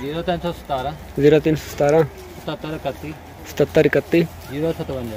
0317 0317 7731 7731 057